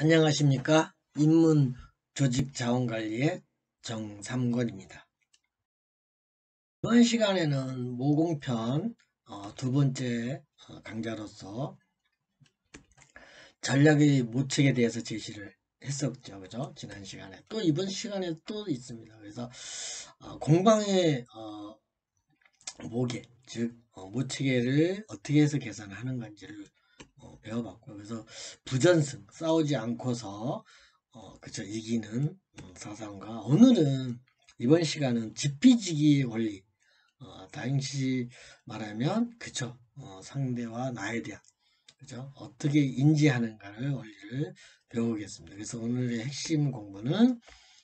안녕하십니까? 인문 조직 자원관리의 정삼권입니다. 이번 시간에는 모공편 두 번째 강좌로서 전략의 모책에 대해서 제시를 했었죠. 그죠? 지난 시간에. 또 이번 시간에 또 있습니다. 그래서 공방의 모계, 즉 모체계를 어떻게 해서 계산하는 건지를 배워봤고요. 그래서 부전승, 싸우지 않고서 그쵸, 이기는 사상과, 오늘은 이번 시간은 지피지기의 원리, 당시 말하면 그쵸, 상대와 나에 대한, 그죠, 어떻게 인지하는가를 원리를 배우겠습니다. 그래서 오늘의 핵심 공부는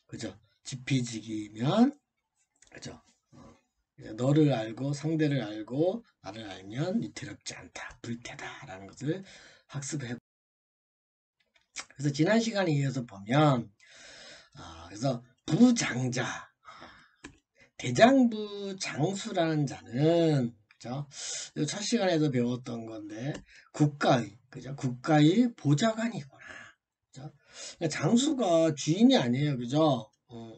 그죠, 지피지기면 그죠, 너를 알고 상대를 알고 나를 알면 위태롭지 않다, 불태다 라는 것을 학습해. 그래서 지난 시간에 이어서 보면 그래서 부장자, 대장부 장수라는 자는 그죠? 첫 시간에도 배웠던 건데 국가의 그죠? 국가의 보좌관이구나. 그죠? 그러니까 장수가 주인이 아니에요, 그죠?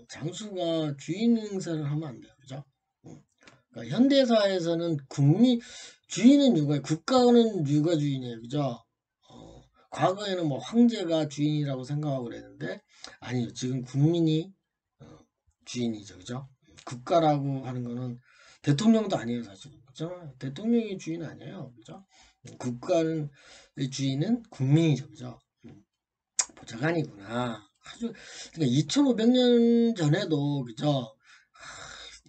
장수가 주인 행사를 하면 안 돼요, 그죠? 그러니까 현대사에서는 주인은 누가요? 국가는 누가 주인이에요, 그죠? 과거에는 뭐 황제가 주인이라고 생각하고 그랬는데 아니요, 지금 국민이 주인이죠, 그죠? 국가라고 하는 거는 대통령도 아니에요, 사실은, 그죠? 대통령이 주인 아니에요, 그죠? 국가의 주인은 국민이죠, 그죠? 보좌관이구나. 아주 그러니까 2500년 전에도 그죠?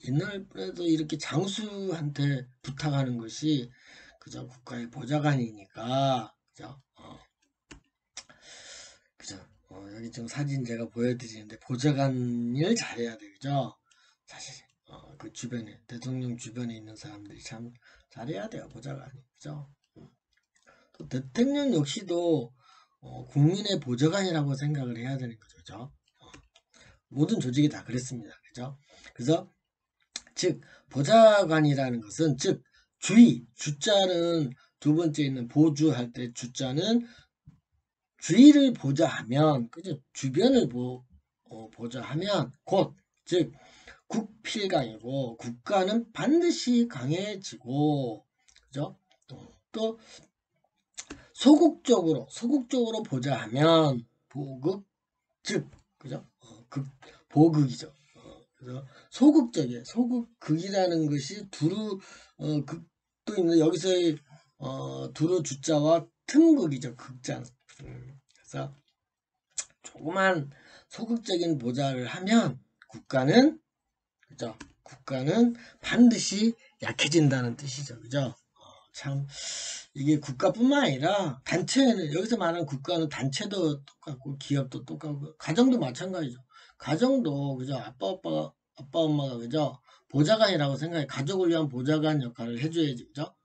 옛날에도 이렇게 장수한테 부탁하는 것이 그죠? 국가의 보좌관이니까 그죠? 그죠? 여기 지금 사진 제가 보여드리는데 보좌관을 잘해야 돼, 그죠? 사실 그 주변에 대통령 주변에 있는 사람들이 참 잘해야 돼요, 보좌관이, 그죠? 또 대통령 역시도 국민의 보좌관이라고 생각을 해야 되는 거죠, 그죠? 모든 조직이 다 그랬습니다, 그죠? 그래서 즉 보좌관이라는 것은 즉 주자는 두 번째 있는 보주할 때 주자는 주의를 보좌하면 그죠? 주변을 보좌하면 곧 즉 국필강이고 국가는 반드시 강해지고 그죠? 또 소극적으로 보좌하면 보극 즉 그죠? 보극이죠. 그래서 소극적이에요. 소극극이라는 것이 극도 있는데 여기서의 두루 주자와 틈극이죠. 극자. 그래서 조그만 소극적인 보좌를 하면 국가는 그죠? 국가는 반드시 약해진다는 뜻이죠. 그죠? 참 이게 국가뿐만 아니라 단체는 여기서 말하는 국가는 단체도 똑같고 기업도 똑같고 가정도 마찬가지죠. 가정도 그죠? 아빠 엄마가 그죠? 보좌관이라고 생각해. 가족을 위한 보좌관 역할을 해줘야지, 그죠?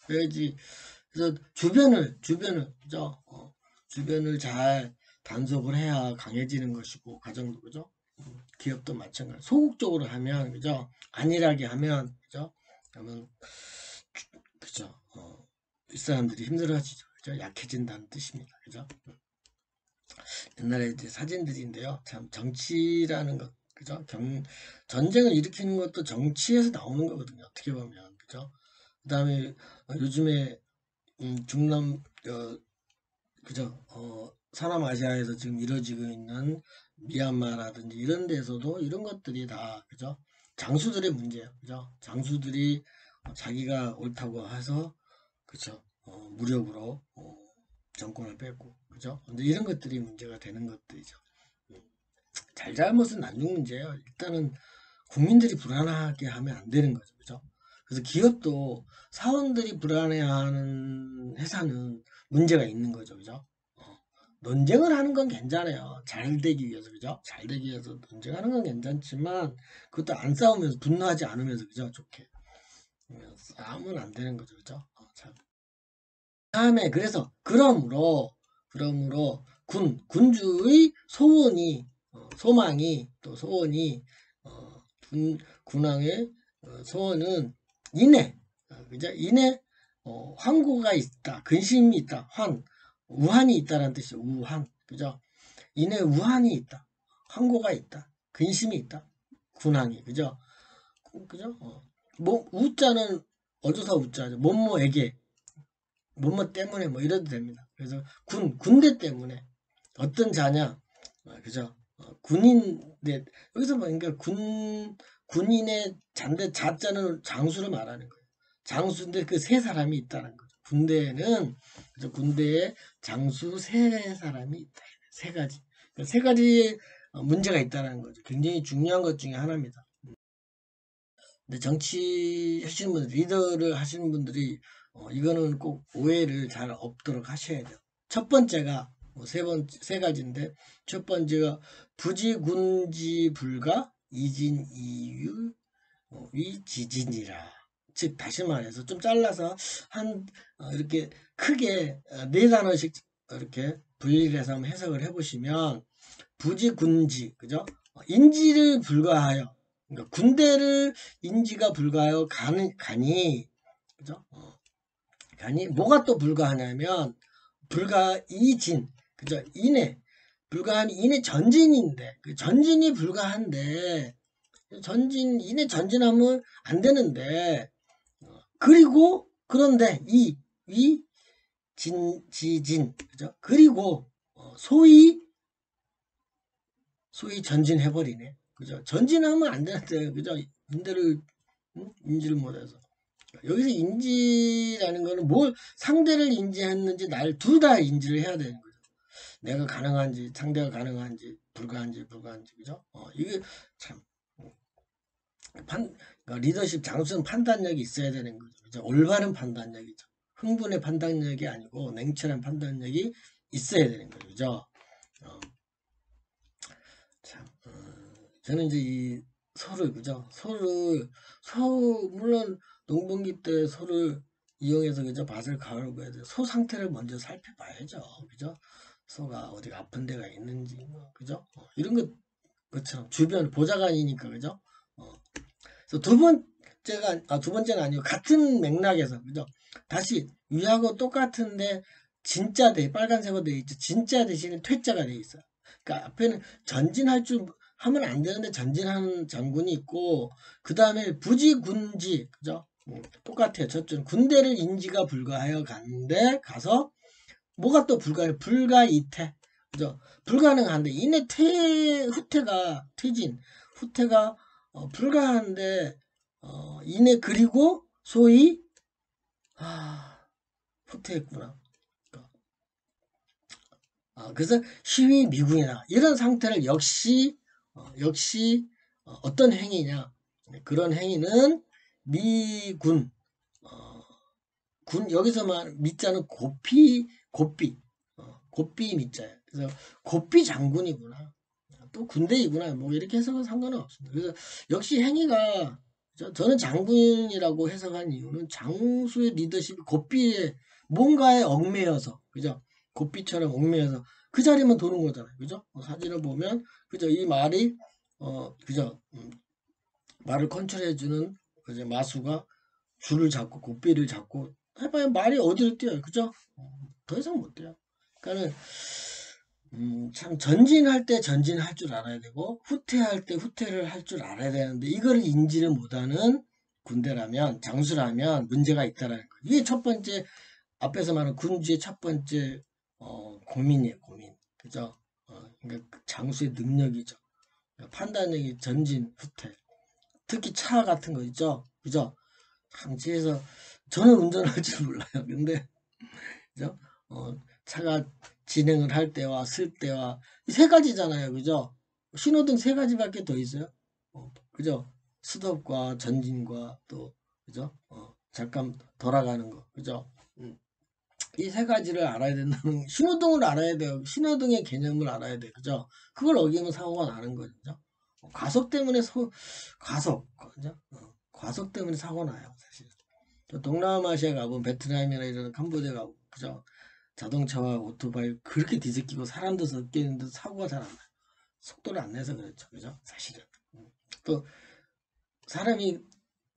그래야지. 그래서 주변을 그죠? 주변을 잘 단속을 해야 강해지는 것이고 가정도 그죠? 기업도 마찬가지. 소극적으로 하면 그죠? 안일하게 하면 그죠? 그러면 그죠? 윗사람들이 힘들어지죠. 그죠? 약해진다는 뜻입니다. 그죠? 옛날에 이제 사진들인데요. 참 정치라는 것, 그죠? 전쟁을 일으키는 것도 정치에서 나오는 거거든요. 어떻게 보면, 그죠? 그 다음에 요즘에 중남, 그죠? 서남아시아에서 지금 이루어지고 있는 미얀마라든지 이런 데서도 이런 것들이 다, 그죠? 장수들의 문제예요. 그죠? 장수들이 자기가 옳다고 해서, 그죠? 무력으로 정권을 뺏고, 그죠? 근데 이런 것들이 문제가 되는 것들이죠. 잘잘못은 나중 문제예요. 일단은 국민들이 불안하게 하면 안 되는 거죠. 그죠? 그래서 기업도 사원들이 불안해하는 회사는 문제가 있는 거죠. 그죠? 논쟁을 하는 건 괜찮아요. 잘 되기 위해서, 그죠? 잘 되기 위해서 논쟁하는 건 괜찮지만, 그것도 안 싸우면서, 분노하지 않으면서, 그죠? 좋게. 싸우면 안 되는 거죠. 그죠? 참. 다음에, 그래서, 그러므로, 군주의 소망이, 또 소원이, 군왕의 소원은 그죠? 황고가 있다, 근심이 있다, 우한이 있다라는 뜻이죠. 우한. 그죠? 인의 우환이 있다. 항고가 있다. 근심이 있다. 군항이. 그죠? 그죠? 뭐, 우자는 어조사 우자죠. 뭐뭐에게, 뭐뭐 때문에 뭐 이래도 됩니다. 그래서 군대 때문에 어떤 자냐, 그죠? 군인데 여기서 보니까 군인의 잔대 자자는 장수를 말하는 거예요. 장수인데 그 세 사람이 있다는 거죠. 군대에는 그죠? 군대에 장수 세 사람이 있다. 세 가지. 그러니까 세 가지의 문제가 있다는 거죠. 굉장히 중요한 것 중에 하나입니다. 근데 정치 하시는 분들, 리더를 하시는 분들이 이거는 꼭 오해를 잘 없도록 하셔야 돼요. 첫 번째가 세 가지인데 첫 번째가 부지군지 불가 이진 이유 위지진이라. 즉 다시 말해서 좀 잘라서 한 이렇게 크게 네 단어씩 이렇게 분리를 해서 한번 해석을 해보시면 부지군지 그죠? 인지를 불가하여 그러니까 군대를 인지가 불가하여 가니 그죠? 가니 뭐가 또 불가하냐면 불가이진 그죠? 인해 불가한 인해 전진인데 그 전진이 불가한데 인해 전진하면 안 되는데 그리고 그런데 위 지진 그죠? 그리고 소위 전진해버리네. 그죠? 전진하면 안 되는데, 그죠? 군대를, 인지를 못해서. 여기서 인지라는 거는 뭘, 상대를 인지했는지 나를 둘 다 인지를 해야 되는 거죠. 내가 가능한지, 상대가 가능한지, 불가한지, 그죠? 이게 참, 그러니까 리더십 장수는 판단력이 있어야 되는 거죠. 그죠? 올바른 판단력이죠. 흥분의 판단력이 아니고 냉철한 판단력이 있어야 되는 거죠. 그죠? 참, 저는 이제 이 소를, 그죠? 물론 농번기 때 소를 이용해서, 그죠? 밭을 가을고 해야 돼. 소 상태를 먼저 살펴봐야죠. 그죠? 소가 어디가 아픈 데가 있는지, 뭐, 그죠? 이런 것처럼 주변 보좌관이니까, 그죠? 그래서 두 번째는 아니고, 같은 맥락에서, 그죠? 다시, 위하고 똑같은데, 진짜 빨간색으로 돼 있죠. 진짜 대신에 퇴짜가 돼 있어요. 그러니까 앞에는 전진할 줄 하면 안 되는데 전진하는 장군이 있고 그 다음에 부지군지 그죠? 똑같아요. 저쪽은 군대를 인지가 불가하여 갔는데 가서 뭐가 또 불가이태 그죠? 불가능한데 이내 후퇴가 불가한데 이내 그리고 소위 후퇴했구나. 그래서 시위 미군이다. 이런 상태를 역시 어떤 행위냐? 그런 행위는 미군 여기서만 미자는 고삐 미자예요. 그래서 고삐 장군이구나. 또 군대이구나. 뭐 이렇게 해석은 상관은 없습니다. 그래서 역시 행위가 저는 장군이라고 해석한 이유는 장수의 리더십이 고삐에 뭔가에 얽매여서 그죠? 고삐처럼 얽매여서 그 자리만 도는 거잖아요. 그죠? 사진을 보면 그죠? 이 말이 그죠? 말을 컨트롤해주는 그죠? 마수가 줄을 잡고 고삐를 잡고 해봐야 말이 어디로 뛰어요. 그죠? 더 이상 못 뛰어요. 그러니까는 참 전진할 때 전진할 줄 알아야 되고 후퇴할 때 후퇴를 할 줄 알아야 되는데 이거를 인지를 못하는 군대라면 장수라면 문제가 있다라는 거예요. 이게 첫 번째 앞에서 말한 군주의 첫 번째 고민이에요. 고민. 그죠? 그러니까 장수의 능력이죠. 판단력이 전진 후퇴. 특히 차 같은 거 있죠. 그죠? 참 뒤에서 저는 운전할 줄 몰라요. 근데 그죠? 차가 진행을 할 때와 쓸 때와 이 세 가지잖아요. 그죠? 신호등 세 가지밖에 더 있어요. 그죠? 스톱과 전진과 또 그죠? 잠깐 돌아가는 거. 그죠? 이 세 가지를 알아야 된다는 신호등을 알아야 돼요. 신호등의 개념을 알아야 돼. 그죠? 그걸 어기면 사고가 나는 거죠. 과속 때문에 그죠? 과속 때문에 사고 나요. 사실. 동남아시아 가보면 베트남이나 이런 캄보디아 가고 그죠? 자동차와 오토바이 그렇게 뒤섞이고 사람도 섞이는데 사고가 잘 안 나요. 속도를 안 내서 그렇죠. 그죠? 사실은. 또 사람이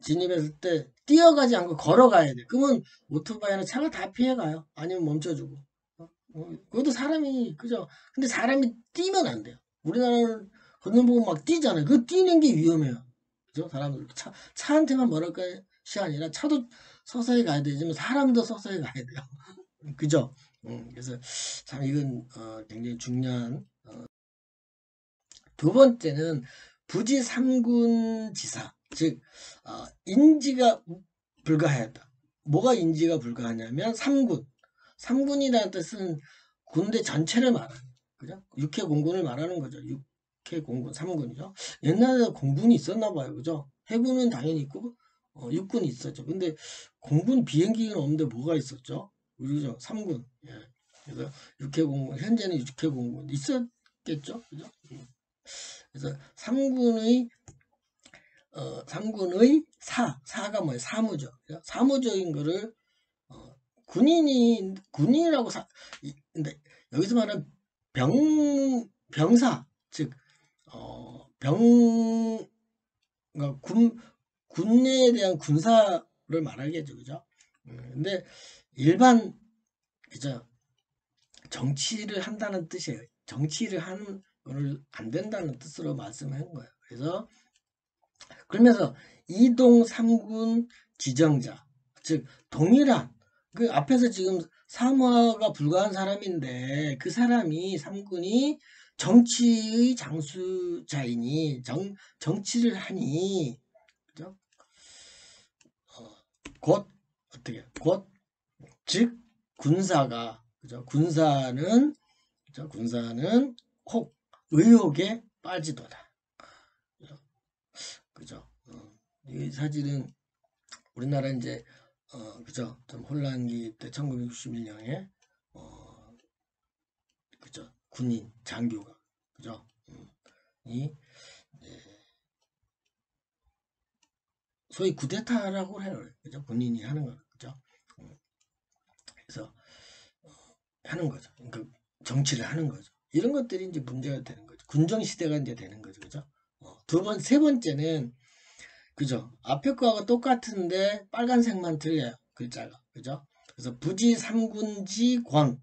진입했을 때 뛰어가지 않고 걸어가야 돼. 그러면 오토바이나 차가 다 피해가요. 아니면 멈춰주고. 그것도 사람이, 그죠? 근데 사람이 뛰면 안 돼요. 우리나라는 건너보고 막 뛰잖아요. 그 뛰는 게 위험해요. 그죠? 사람들. 차한테만 뭐랄까, 시 아니라 차도 서서히 가야 되지만 사람도 서서히 가야 돼요. 그죠? 그래서 참 이건 굉장히 중요한. 두 번째는 부지 3군 지사, 즉 인지가 불가하다. 뭐가 인지가 불가하냐면 3군. 3군이라는 뜻은 군대 전체를 말하는, 그죠? 육해 공군을 말하는 거죠. 육해 공군 3군이죠. 옛날에 공군이 있었나 봐요. 그죠? 해군은 당연히 있고 육군이 있었죠. 근데 공군 비행기는 없는데 뭐가 있었죠? 그죠? 3군. 예. 그래서 육해 공군, 현재는 육해 공군 있었겠죠? 그죠? 그래서 3군의 사가 뭐예요? 사무죠. 사무적인 거를 군인이라고 근데 여기서 말하는 병사, 즉 그러니까 군내에 대한 군사를 말하겠죠, 그죠? 근데 일반, 그죠? 정치를 한다는 뜻이에요. 정치를 하는 거를 안 된다는 뜻으로 말씀한 거예요. 그래서 그러면서 이동 3군 지정자, 즉 동일한, 그 앞에서 지금 사무가 불가한 사람인데 그 사람이 3군이 정치의 장수자이니 정치를 하니, 그죠? 곧 어떻게 즉 군사가, 그죠? 군사는, 그죠? 군사는 혹 의혹에 빠지도다. 그죠? 이 사실은 우리나라 이제 그죠? 좀 혼란기 때 1961년에 그죠? 군인 장교가, 그죠? 이 소위 구데타라고 해요. 그죠? 군인이 하는 거, 그죠? 그래서 하는 거죠. 그러니까 정치를 하는 거죠. 이런 것들이 이제 문제가 되는 거죠. 군정 시대가 이제 되는 거죠. 그죠? 세 번째는, 그죠? 앞에 거하고 똑같은데 빨간색만 틀려요. 글자가. 그죠? 그래서 부지 3군지 권.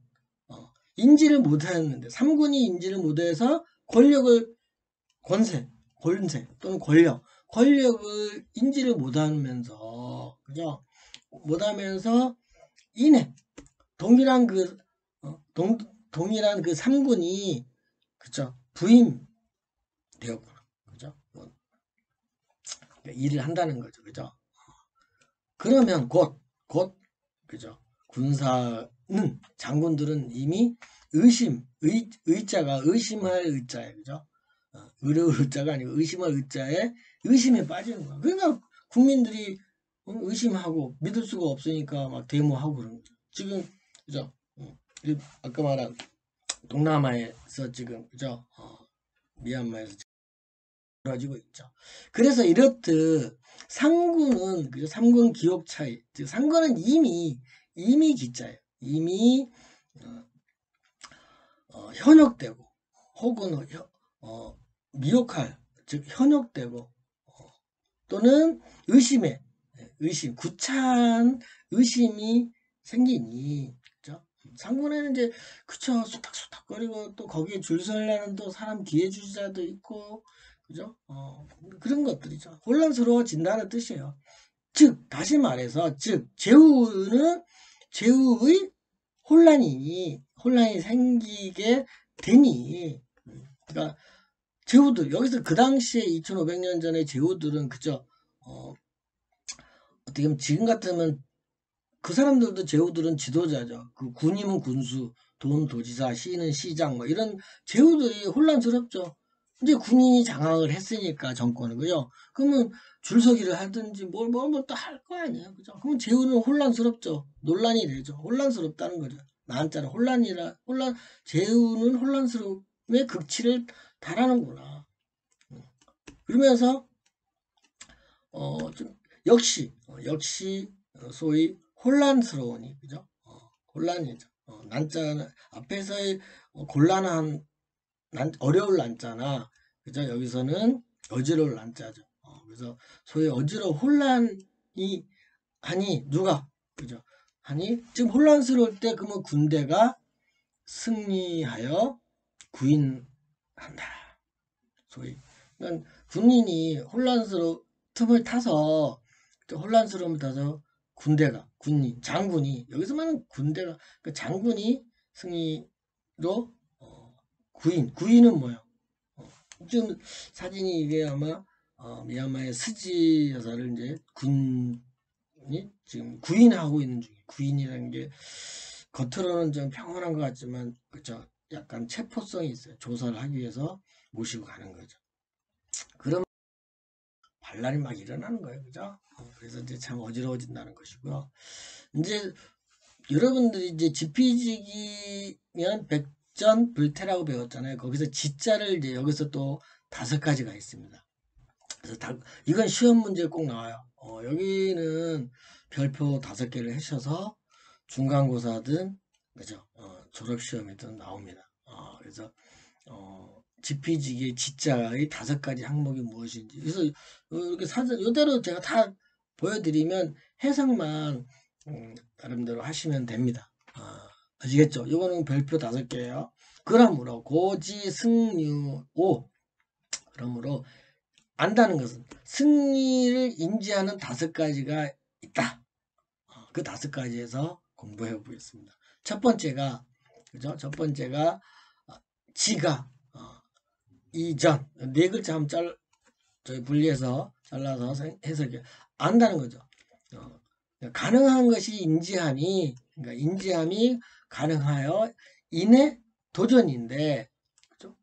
인지를 못하였는데 3군이 인지를 못해서 권세 또는 권력을 인지를 못하면서, 그죠? 못하면서 이내 동일한 동일한 그 3군이, 그죠? 부임되었구나. 그죠? 일을 한다는 거죠. 그죠? 그러면 그죠? 군사는, 장군들은 이미 의자가 의심할 의자에, 그죠? 의뢰 의자가 아니고 의심할 의자에 의심에 빠지는 거야. 그러니까 국민들이 의심하고 믿을 수가 없으니까 막 데모하고 그런 거죠. 지금, 그죠? 아까 말한 동남아에서 지금, 그죠? 미얀마에서 벌어지고 있죠. 그래서 이렇듯 상군은, 그죠? 3군 기업 차이, 즉 상군은 이미 기자예요. 이미 현역되고 혹은 미혹할, 즉 현역되고 또는 구차한 의심이 생기니, 그죠? 상군에는 이제, 그쵸, 수탁수탁거리고 또 거기에 줄 서려는 또 사람 기회주의자도 있고, 그죠? 그런 것들이죠. 혼란스러워진다는 뜻이에요. 즉 다시 말해서, 제후의 혼란이 생기게 되니, 그러니까 제후들, 여기서 그 당시에 2500년 전에 제후들은, 그죠? 어떻게 보면 지금 같으면 그 사람들도 제후들은 지도자죠. 그 군이면 군수, 도지사, 시는 시장, 뭐 이런 제후들이 혼란스럽죠. 이제 군인이 장악을 했으니까 정권을, 그죠? 그러면 줄서기를 하든지 뭘 또 할 거 아니에요, 그죠? 그러면 제후는 혼란스럽죠. 논란이 되죠. 혼란스럽다는 거죠. 난자는 제후는 혼란스러움의 극치를 달하는구나. 그러면서 좀 역시 소위 혼란스러우니, 그죠? 혼란이죠. 난자는 앞에서의 곤란한 어려울 난자나, 그죠? 여기서는 어지러울 난자죠. 그래서 소위 혼란이 하니 누가, 그죠? 하니 지금 혼란스러울 때 그러면 군대가, 승리하여 구인한다. 소위 그러니까 군인이 틈을 타서 혼란스러움을 타서 군대가 군인 장군이 여기서 말하는 군대가 그 장군이 승리로 구인은 뭐예요? 지금 사진이 이게 아마 미얀마의 스지 여사를 이제 군이 지금 구인하고 있는 중이에요. 구인이라는 게 겉으로는 좀 평온한 것 같지만 그죠? 약간 체포성이 있어요. 조사를 하기 위해서 모시고 가는 거죠. 그럼 반란이 막 일어나는 거예요. 그죠? 그래서 이제 참 어지러워진다는 것이고요. 이제 여러분들이 이제 지피지기면 백전불태라고 배웠잖아요. 거기서 지자를 이제 여기서 또 5가지가 있습니다. 그래서 이건 시험 문제에 꼭 나와요. 여기는 별표 5개를 하셔서 중간고사든 그죠? 졸업시험이든 나옵니다. 그래서 지피지기의 지자의 5가지 항목이 무엇인지. 그래서 이렇게 사전 이대로 제가 다 보여드리면 해석만 나름대로 하시면 됩니다. 아시겠죠? 이거는 별표 5개예요. 그러므로 고지승유오 그러므로 안다는 것은 승리를 인지하는 5가지가 있다. 그 5가지에서 공부해 보겠습니다. 첫 번째가 그죠? 첫 번째가 지가 이전 4글자 한번 저희 분리해서 잘라서 해석해 안다는 거죠. 가능한 것이 인지함이 그러니까 인지함이 가능하여 인의 도전인데 그죠?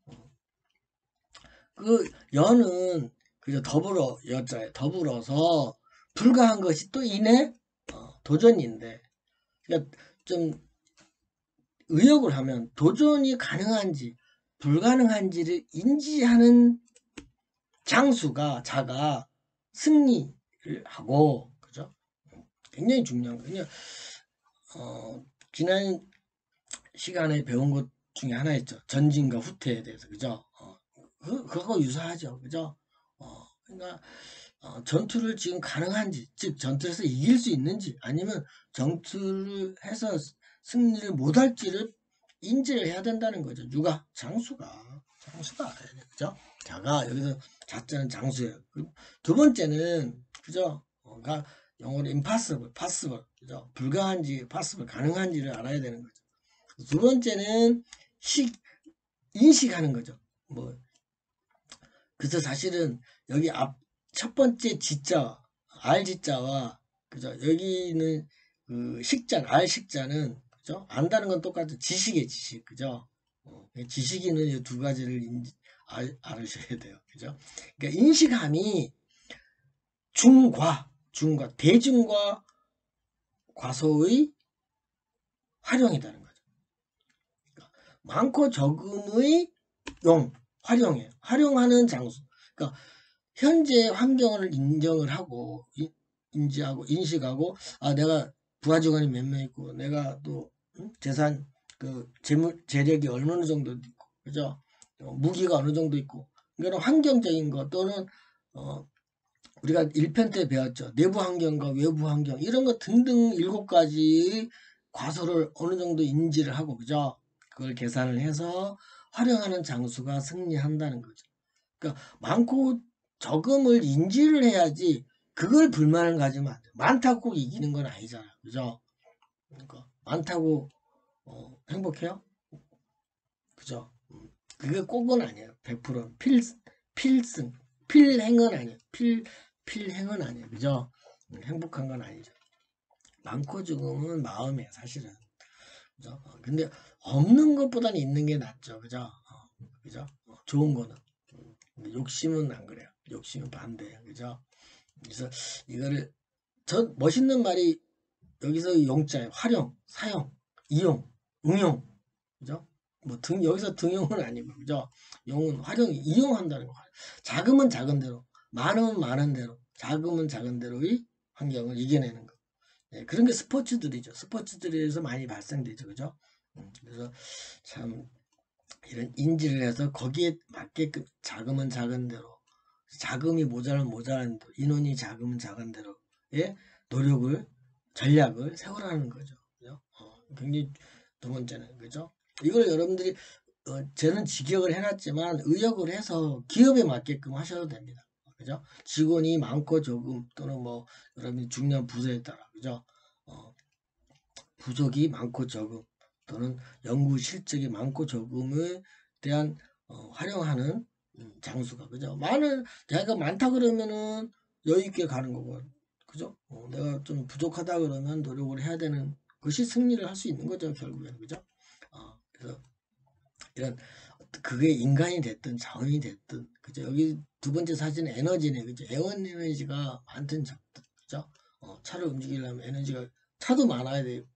그 연은 그죠? 더불어 여자에 더불어서 불가한 것이 또 인의 도전인데 그러니까 좀 의역을 하면 도전이 가능한지 불가능한지를 인지하는 자가 승리를 하고 그죠? 굉장히 중요한 거예요. 지난 시간에 배운 것 중에 하나였죠. 전진과 후퇴에 대해서 그죠? 그거 유사하죠. 그죠? 그러니까 전투를 지금 가능한지 즉 전투에서 이길 수 있는지 아니면 전투를 해서 승리를 못할지를 인지를 해야 된다는 거죠. 누가? 장수가 알아야 돼. 그죠? 자가 여기서 자자는 장수예요. 두 번째는 그죠? 그러니까 영어로 impossible, possible, 그죠? 불가한지 possible, 가능한지를 알아야 되는 거죠. 두 번째는 인식하는 거죠. 그래서 사실은 여기 첫 번째 지자, 알지자와 그죠? 여기는 그 알 식자는 그죠? 안다는 건 똑같은 지식의 지식, 그죠? 지식인은 이 2가지를 알으셔야 돼요, 그죠? 그러니까 인식함이 중과 대중과 과소의 활용이라는 거죠. 그러니까 많고 적음의 활용이에요. 활용하는 장수. 그러니까 현재 환경을 인정을 하고 인지하고 인식하고 내가 부하 직원이 몇 명 있고 내가 또 재산 재력이 어느 정도 있고 그죠? 무기가 어느 정도 있고 이거는 환경적인 것 또는 우리가 1편 때 배웠죠. 내부 환경과 외부 환경 이런 거 등등 7가지 과소를 어느 정도 인지를 하고 그죠? 그걸 계산을 해서 활용하는 장수가 승리한다는 거죠. 그러니까 많고 적음을 인지를 해야지 그걸 불만을 가지면 안 돼. 많다고 꼭 이기는 건 아니잖아요. 그죠? 그러니까 많다고 행복해요? 그죠? 그게 꼭은 아니에요. 100% 필승 필행은 아니에요. 필행은 아니에요. 그죠? 행복한 건 아니죠. 많고 적음은 마음이에요. 사실은. 그죠? 근데 없는 것보다는 있는 게 낫죠. 그죠? 그죠? 좋은 거는. 욕심은 안 그래요. 욕심은 반대예요. 그죠? 그래서 이거를 멋있는 말이 여기서 용자에 활용, 사용, 이용, 응용. 그죠? 여기서 등용은 아니고 그죠? 용은 활용, 이용한다는 거. 작으면 작은 대로, 많으면 많은 대로, 작으면 작은 대로의 환경을 이겨내는 거. 네, 그런 게 스포츠들이죠. 스포츠들에서 많이 발생되죠. 그죠? 그래서 참 이런 인지를 해서 거기에 맞게끔 작으면 작은 대로 자금이 모자란 대로 인원이 작으면 작은 대로의 노력을 전략을 세우라는 거죠. 그죠? 굉장히 두 번째는 그죠? 이걸 여러분들이 저는 직역을 해놨지만 의역을 해서 기업에 맞게끔 하셔도 됩니다. 그죠? 직원이 많고 적음 또는 뭐 여러분이 중요한 부서에 따라 그죠? 부속이 많고 적음 또는 연구 실적이 많고 적음에 대한 활용하는 장수가 그죠? 내가 많다 그러면은 여유 있게 가는 거고 그죠? 내가 좀 부족하다 그러면 노력을 해야 되는 것이 승리를 할 수 있는 거죠 결국에는 그죠? 그래서 이런 그게 인간이 됐든 자원이 됐든 그죠? 여기 두 번째 사진은 에너지네 그죠? 애원 에너지가 많든 적든 그죠? 차를 움직이려면 에너지가 차도 많아야 되고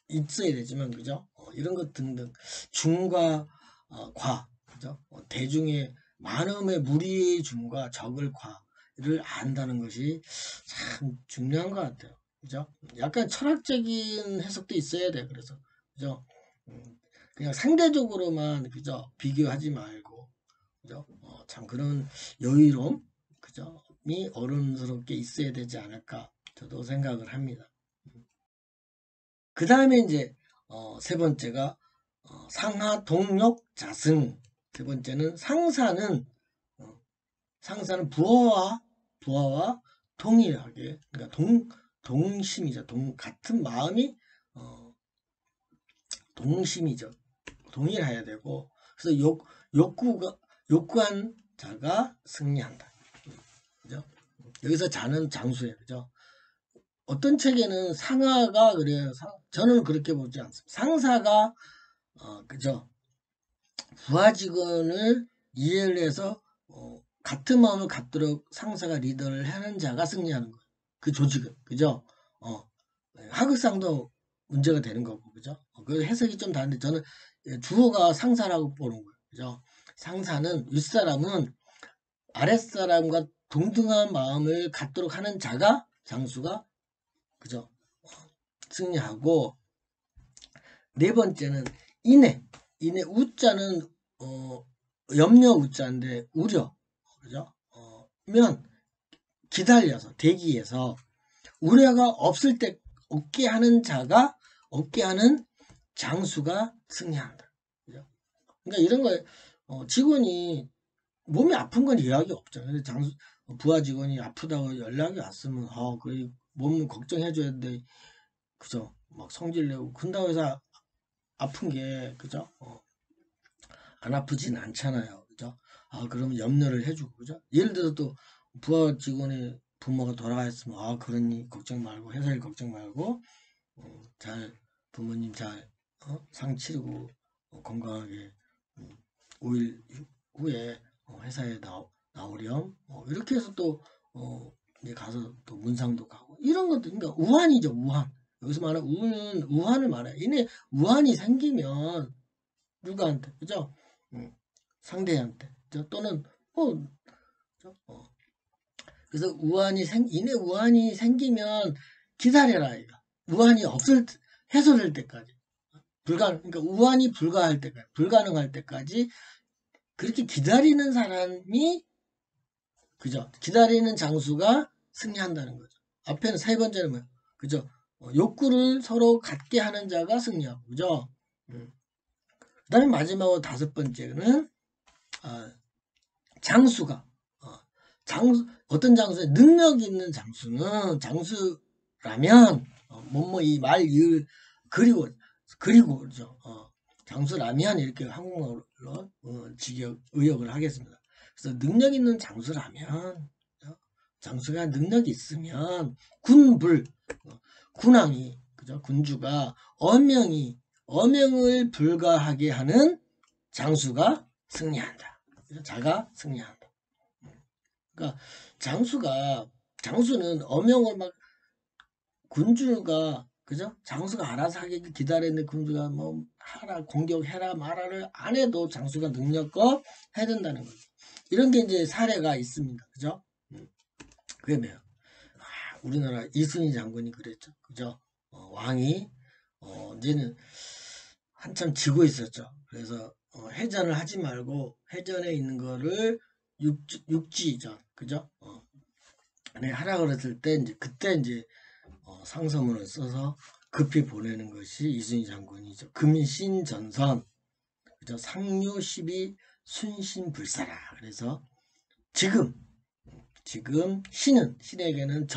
있어야 되지만 그죠? 이런 것 등등 중과 과 그죠? 대중의 많음의 무리의 중과 적을 과를 안다는 것이 참 중요한 것 같아요. 그죠? 약간 철학적인 해석도 있어야 돼. 그래서 그죠? 그냥 상대적으로만 그죠? 비교하지 말고 그죠? 참 그런 여유로움 그죠? 이 어른스럽게 있어야 되지 않을까 저도 생각을 합니다. 그 다음에 이제 세 번째가 상하 동력 자승. 세 번째는 어, 상사는 부하와 동일하게 그러니까 동심이죠. 같은 마음이 어, 동심이죠. 동일해야 되고 그래서 욕구한 자가 승리한다. 그죠? 여기서 자는 장수예요. 그죠? 어떤 책에는 상하가 그래요. 저는 그렇게 보지 않습니다. 상사가 그죠? 부하 직원을 이해를 해서 같은 마음을 갖도록 상사가 리더를 하는 자가 승리하는 거예요. 그 조직은 그죠? 하극상도 문제가 되는 거고 그죠? 그 해석이 좀 다른데 저는 주어가 상사라고 보는 거예요. 그죠? 상사는 윗사람은 아랫사람과 동등한 마음을 갖도록 하는 자가 장수가 그죠? 승리하고 네 번째는 인해 우자는 염려 우자인데 우려 그죠? 면 기다려서 대기해서 우려가 없게 하는 장수가 승리한다. 그죠? 그러니까 이런 거 직원이 몸이 아픈 건 이야기 없죠. 근데 부하 직원이 아프다고 연락이 왔으면 그래 몸 걱정해줘야 돼. 그죠? 막 성질 내고 근다고 해서 아픈 게 그죠? 안 아프진 않잖아요. 그죠? 그러면 염려를 해주고 그죠? 예를 들어 또 부하 직원의 부모가 돌아가셨으면 그러니 걱정 말고 회사 일 걱정 말고 잘 부모님 잘 상 치르고 건강하게 5일 후에 회사에 나오렴 이렇게 해서 또 이제 가서 또 문상도 가고 이런 것도 그러니까 우환이죠 우환. 여기서 말하는 우는 우환을 말해요. 이내 우환이 생기면 누구한테 그죠? 상대한테 또는 그죠? 그래서 인해 우환이 생기면 기다려라 이거. 우환이 해소될 때까지 그러니까 우환이 불가능할 때까지 그렇게 기다리는 사람이 그죠? 기다리는 장수가 승리한다는 거죠. 앞에는 세 번째는 뭐예요? 그죠? 욕구를 서로 갖게 하는 자가 승리하고 그죠? 그다음에 마지막으로 다섯 번째는 장수가 어떤 장수에 능력 있는 장수라면 이 말 이을 그리고 그죠 장수라면 이렇게 한국말로 의역을 하겠습니다. 그래서 능력 있는 장수라면 장수가 능력이 있으면 군왕이 그죠 군주가 어명을 불가하게 하는 장수가 승리한다. 자가 승리한다. 그러니까 장수는 어명을 막 군주가 그죠? 장수가 알아서 하길 기다리는 군주가 뭐 하라 공격해라 말아를 안 해도 장수가 능력껏 해야 된다는 거죠. 이런 게 이제 사례가 있습니다. 그죠? 그러면 우리나라 이순신 장군이 그랬죠. 그죠? 왕이 이제는 한참 지고 있었죠. 그래서 해전을 하지 말고 해전에 있는 거를 육지전 그죠? 하라 그랬을 때 그때 상서문을 써서 급히 보내는 것이 이순신 장군이죠. 금신전선 그죠? 상류 12 순신불사라. 그래서 지금 신에게는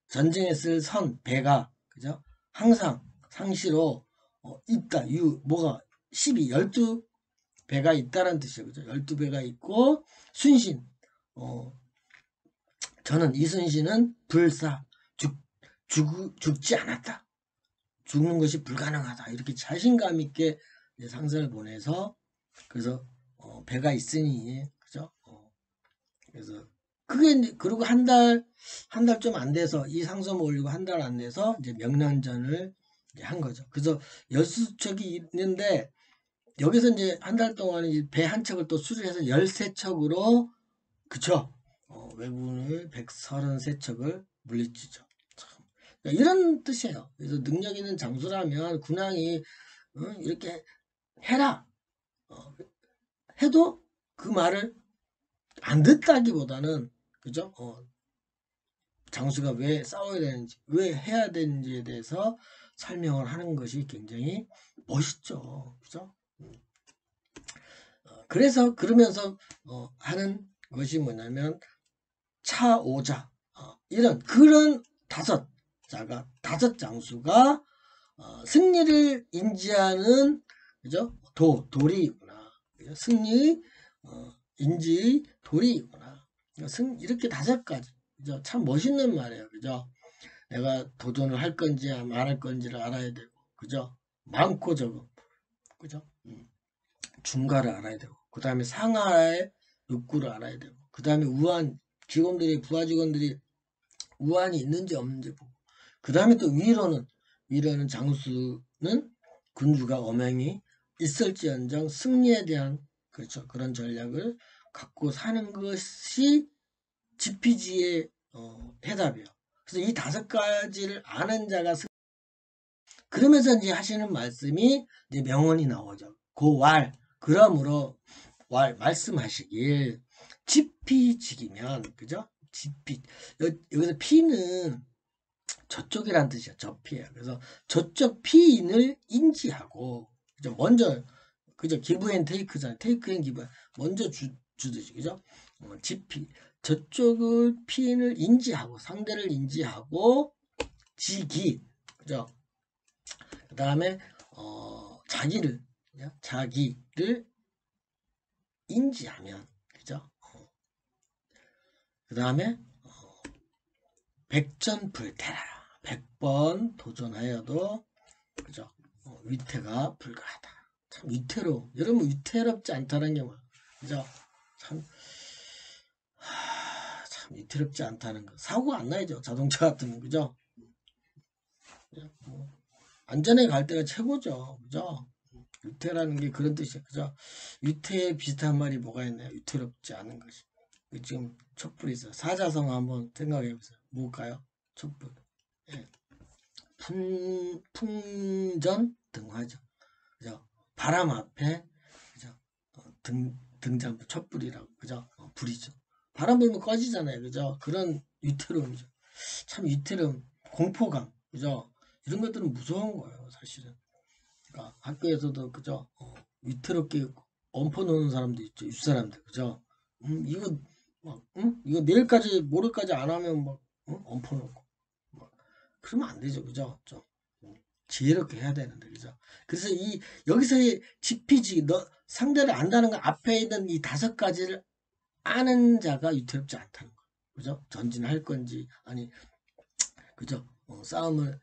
전쟁에 쓸 배가 그죠? 항상 상시로 있다. 뭐가 12배가 있다라는 뜻이에요. 그죠? 12배가 있고 순신 저는 이순신은 불사 죽지 않았다. 죽는 것이 불가능하다. 이렇게 자신감 있게 상선을 보내서 그래서 배가 있으니 그죠? 그래서 그게 그리고 한 달 좀 안 돼서 이 상섬을 올리고 한 달 안 돼서 이제 명란전을 이제 한 거죠. 그래서 여수척이 있는데 여기서 이제 한 달 동안 배 한 척을 또 수리해서 13척으로 그쵸? 왜군을 133척을 물리치죠. 참. 이런 뜻이에요. 그래서 능력 있는 장수라면 군왕이 이렇게 해라 해도 그 말을 안 듣다기보다는 그죠? 장수가 왜 싸워야 되는지, 왜 해야 되는지에 대해서 설명을 하는 것이 굉장히 멋있죠. 그죠? 그래서 그러면서 하는 것이 뭐냐면 차오자 이런 그런 다섯 장수가 승리를 인지하는 그죠? 도리구나. 그죠? 승리 인지의 도리구나. 이렇게 5가지. 그죠? 참 멋있는 말이에요. 그죠? 내가 도전을 할 건지 안 할 건지를 알아야 되고, 그죠? 많고 적음, 그죠? 중가를 알아야 되고, 그 다음에 상하의 욕구를 알아야 되고, 그 다음에 부하 직원들이 우환이 있는지 없는지 보고, 그 다음에 또 위로는 장수는 군주가 엄행이 있을지언정 승리에 대한 그렇죠. 그런 전략을 갖고 사는 것이 지피지의 해답이에요. 그래서 이 5가지를 아는 자가 그러면서 이제 하시는 말씀이 이제 명언이 나오죠. 그러므로 말씀하시길 지피지기면 그죠? 여기서 피는 저쪽이란 뜻이야. 저피예요. 그래서 저쪽 피인을 인지하고 그죠? 먼저 그죠? 기브 앤 테이크잖아요. 테이크 앤 기브 먼저 주듯이 그죠? 지피 저쪽을 피인을 인지하고 상대를 인지하고 지기 그죠? 그 다음에 자기를 인지하면 그죠? 그 다음에 백전불태라 100번 도전하여도 그죠? 위태가 불가하다. 참 여러분 위태롭지 않다는 게 뭐야? 그죠? 참 위태롭지 않다는 거. 사고가 안 나죠. 자동차 같은 거 그죠? 안전하게 갈 때가 최고죠. 그죠? 위태라는 게 그런 뜻이에요. 그죠? 위태에 비슷한 말이 뭐가 있나요? 위태롭지 않은 것이. 지금 촛불이 있어요. 사자성어 한번 생각해 보세요. 뭘까요? 촛불. 예. 풍전 등화죠. 그죠? 바람 앞에 그죠? 등장부 촛불이라고 그죠? 불이죠. 바람 불면 꺼지잖아요. 그죠? 그런 위태로움이죠. 참 위태로움, 공포감, 그죠? 이런 것들은 무서운 거예요, 사실은. 그러니까 학교에서도 그죠? 위태롭게 엎어 놓는 사람도 있죠, 윗사람들, 그죠? 이거 이거 내일까지 모레까지 안 하면 막 엎어 놓고 그러면 안 되죠, 그죠? 좀 지혜롭게 해야 되는데, 그죠? 그래서 여기서의 지피지, 상대를 안다는 거 앞에 있는 이 5가지를 아는 자가 위태롭지 않다는 거, 그죠? 전진할 건지 아니, 그죠? 싸움을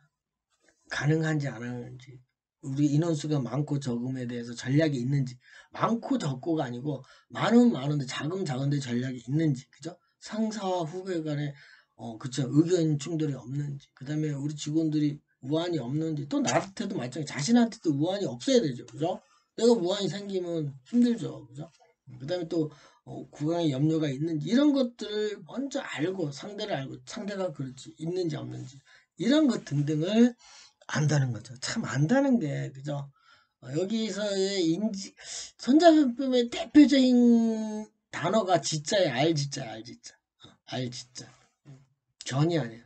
가능한지 안 하는지, 우리 인원수가 많고 적음에 대해서 전략이 있는지, 많고 적고가 아니고 많은 많은데 작은데 전략이 있는지, 그죠? 상사와 후배 간에 그쵸 의견 충돌이 없는지, 그 다음에 우리 직원들이 우환이 없는지, 또 나한테도 마찬가지, 자신한테도 우환이 없어야 되죠, 그죠? 내가 우환이 생기면 힘들죠, 그죠? 그 다음에 또 구강에 염려가 있는지, 이런 것들을 먼저 알고 상대를 알고 상대가 그렇지 있는지 없는지, 이런 것 등등을 안다는 거죠. 참 안다는 게 그죠? 여기서의 손자병의 대표적인 단어가 지자에 알지자. 알지자. 전이 아니에요.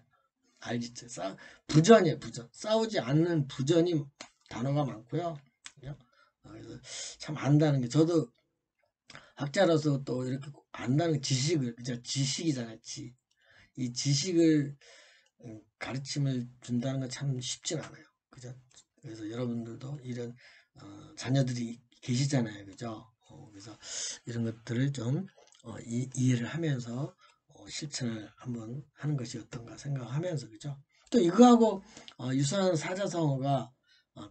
알지자. 부전이에요. 부전. 싸우지 않는 부전이 단어가 많고요. 그래서 참 안다는 게, 저도 학자로서 또 이렇게 안다는 지식을, 그죠? 지식이잖아요. 이 지식을 가르침을 준다는 건 참 쉽진 않아요. 그죠? 그래서 여러분들도 이런 자녀들이 계시잖아요. 그죠? 그래서 이런 것들을 좀 이해를 하면서 실천을 한번 하는 것이 어떤가 생각하면서, 그죠? 또 이거하고 유사한 사자성어가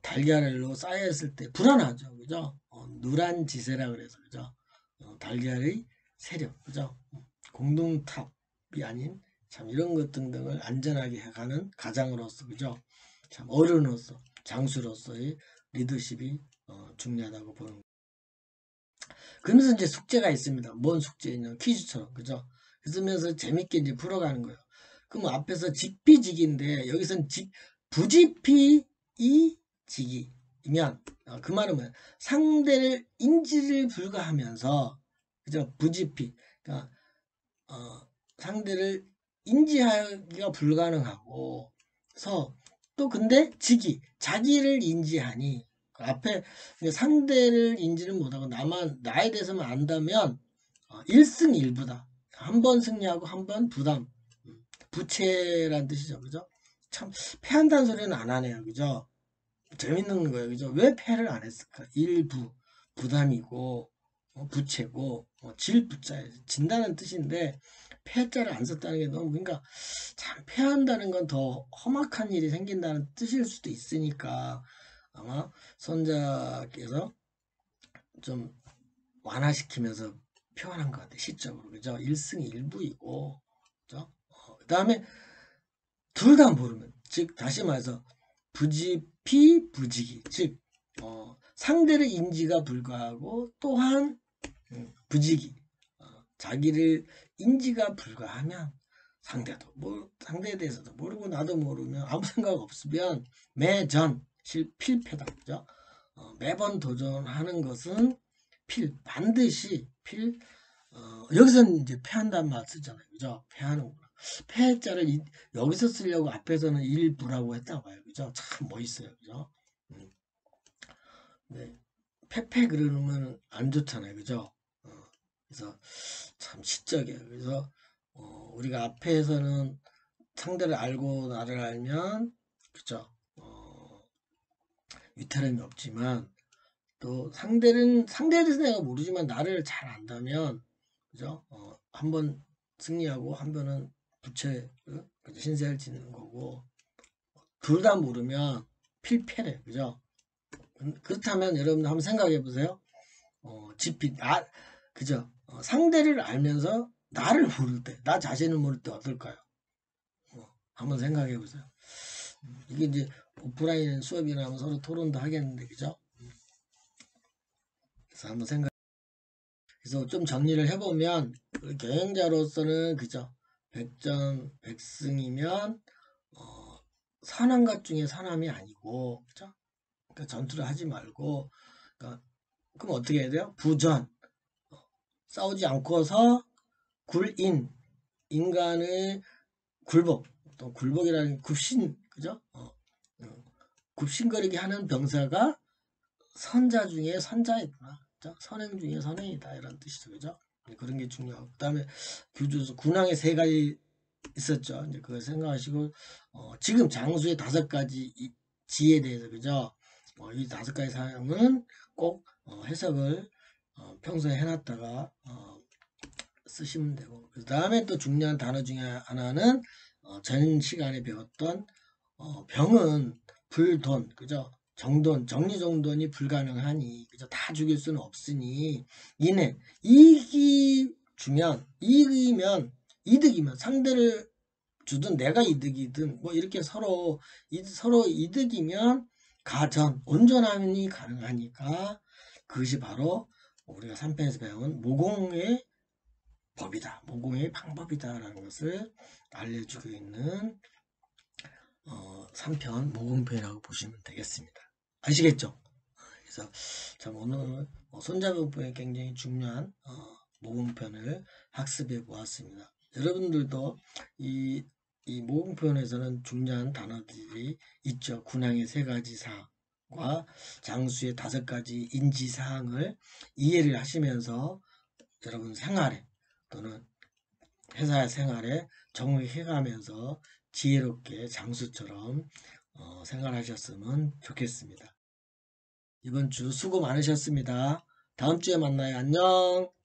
달걀로 쌓여있을 때 불안하죠. 그죠? 누란지세라 그래서, 그죠? 달걀의 세력, 그죠? 공동탑이 아닌 참 이런 것 등등을 안전하게 해가는 가장으로서, 그죠? 참 어른으로서, 장수로서의 리더십이 중요하다고 보는 거예요. 그러면서 이제 숙제가 있습니다. 뭔 숙제냐? 퀴즈처럼, 그죠? 그러면서 재밌게 이제 풀어가는 거예요. 그럼 앞에서 직비직인데 여기서는 부직비 이직이면 그 말은 뭐야? 상대를 인지를 불가하면서, 그죠? 부직비, 그러니까 상대를 인지하기가 불가능하고 또 근데 자기를 인지하니, 그 앞에 상대를 인지는 못하고 나에 대해서만 안다면 1승1부다. 한 번 승리하고 한 번 부담, 부채란 뜻이죠. 그죠? 참 패한다는 소리는 안 하네요. 그죠? 재밌는 거예요. 그죠? 왜 패를 안 했을까? 일부 부담이고 부채고 질부자에 진다는 뜻인데 패자를 안 썼다는 게 너무, 그러니까 참 패한다는 건 더 험악한 일이 생긴다는 뜻일 수도 있으니까 아마 손자께서 좀 완화시키면서 표현한 것 같아요. 시적으로. 그죠? 1승1부이고, 그죠? 그 다음에 둘 다 모르면, 즉 다시 말해서 부직이, 즉 상대를 인지가 불가하고 또한 부직이, 자기를 인지가 불가하면 상대에 대해서도 모르고 나도 모르면 아무 생각 없으면 매전 필패다. 그죠? 매번 도전하는 것은 반드시 여기서는 이제 패한다는 말 쓰잖아요. 그죠? 패하는구나. 패자를 여기서 쓰려고 앞에서는 일부라고 했다고 봐요. 그죠? 참 멋있어요. 그죠? 네. 패패 그러면 안 좋잖아요. 그죠? 그래서 참 시적이에요. 그래서 우리가 앞에서는 상대를 알고 나를 알면, 그죠? 위태로움이 없지만 또 상대에 대해서 내가 모르지만 나를 잘 안다면, 그죠? 한 번 승리하고 한 번은 부채, 신세를 지는 거고, 둘 다 모르면 필패래. 그죠? 그렇다면 여러분 한번 생각해 보세요. 그죠? 상대를 알면서 나를 모를 때, 나 자신을 모를 때 어떨까요? 한번 생각해 보세요. 이게 이제 오프라인 수업이나 하면 서로 토론도 하겠는데, 그죠? 그래서 한번 그래서 좀 정리를 해보면, 경영자로서는, 그죠? 100점, 100승이면, 선함과 중에 선함이 아니고, 그죠? 그러니까 전투를 하지 말고, 그러니까 그럼 어떻게 해야 돼요? 부전, 싸우지 않고서 인간의 굴복, 또 굴복이라는 굽신, 그죠? 굽신거리게 하는 병사가 선자 중에 선자이구나. 그죠? 선행 중에 선행이다. 이런 뜻이죠. 그죠? 그런 게 중요하고. 그 다음에 교주에서 군왕의 3가지 있었죠. 이제 그걸 생각하시고, 지금 장수의 5가지 지에 대해서, 그죠? 이 5가지 사항은 꼭 해석을 평소에 해놨다가 쓰시면 되고, 그 다음에 또 중요한 단어 중에 하나는 전 시간에 배웠던 병은 불돈, 그죠? 정리정돈이 불가능하니, 그죠? 다 죽일 수는 없으니, 이익이면, 상대를 주든 내가 이득이든, 뭐 이렇게 서로 이득이면 온전함이 가능하니까, 그것이 바로 우리가 3편에서 배운 모공의 법이다. 모공의 방법이다라는 것을 알려주고 있는 3편 모공편이라고 보시면 되겠습니다. 아시겠죠? 그래서 참 오늘 손자병법에 굉장히 중요한 모공편을 학습해 보았습니다. 여러분들도 이 모공편에서는 중요한 단어들이 있죠. 군항의 3가지 사, 장수의 5가지 인지사항을 이해를 하시면서 여러분 생활에 또는 회사 생활에 적응해가면서 지혜롭게 장수처럼 생활하셨으면 좋겠습니다. 이번 주 수고 많으셨습니다. 다음 주에 만나요. 안녕.